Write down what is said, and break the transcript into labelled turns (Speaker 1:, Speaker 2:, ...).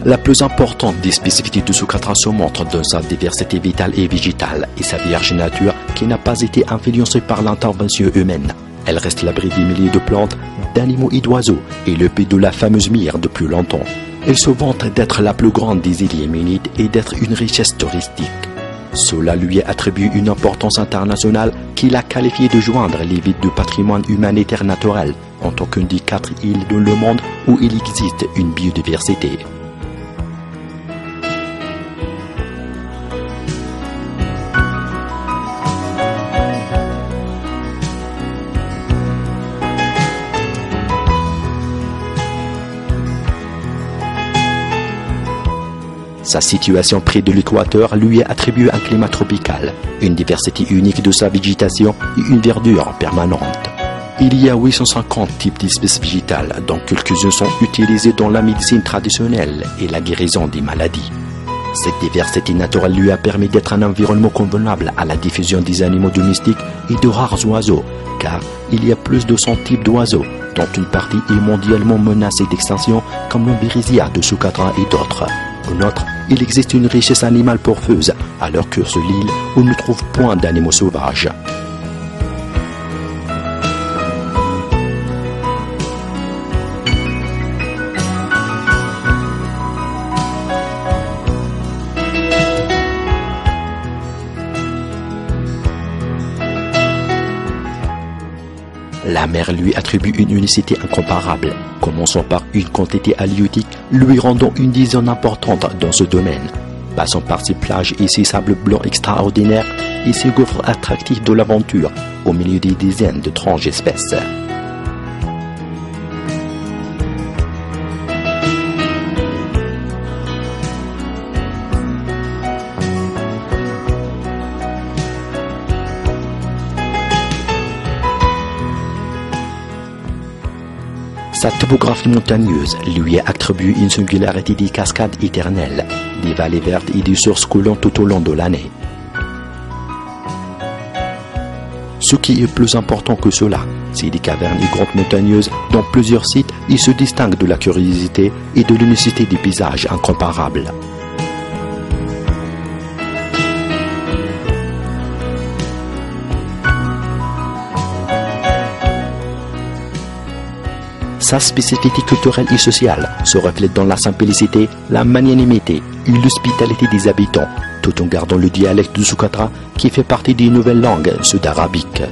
Speaker 1: La plus importante des spécificités de Soukatra se montre dans sa diversité vitale et végétale et sa vierge nature qui n'a pas été influencée par l'intervention humaine. Elle reste l'abri des milliers de plantes, d'animaux et d'oiseaux et le pays de la fameuse Myre depuis longtemps. Elle se vante d'être la plus grande des îles yéménites et d'être une richesse touristique. Cela lui attribue une importance internationale qu'il a qualifiée de joindre les vides du patrimoine humanitaire naturel en tant qu'une des 4 îles dans le monde où il existe une biodiversité. Sa situation près de l'équateur lui attribue un climat tropical, une diversité unique de sa végétation et une verdure permanente. Il y a 850 types d'espèces végétales, dont quelques-uns sont utilisés dans la médecine traditionnelle et la guérison des maladies. Cette diversité naturelle lui a permis d'être un environnement convenable à la diffusion des animaux domestiques et de rares oiseaux, car il y a plus de 100 types d'oiseaux, dont une partie est mondialement menacée d'extinction, comme l'Ombyrisia de Soukatra et d'autres. Au nôtre, il existe une richesse animale porteuse, alors que sur l'île, on ne trouve point d'animaux sauvages. La mer lui attribue une unicité incomparable, commençant par une quantité halieutique lui rendant une dizaine importante dans ce domaine, passant par ses plages et ses sables blancs extraordinaires et ses gouffres attractifs de l'aventure, au milieu des dizaines d'étranges espèces. Sa topographie montagneuse lui attribue une singularité des cascades éternelles, des vallées vertes et des sources coulant tout au long de l'année. Ce qui est plus important que cela, c'est des cavernes et grottes montagneuses dans plusieurs sites et se distinguent de la curiosité et de l'unicité des paysages incomparables. Sa spécificité culturelle et sociale se reflète dans la simplicité, la magnanimité et l'hospitalité des habitants, tout en gardant le dialecte du Soukatra qui fait partie des nouvelles langues sud-arabiques.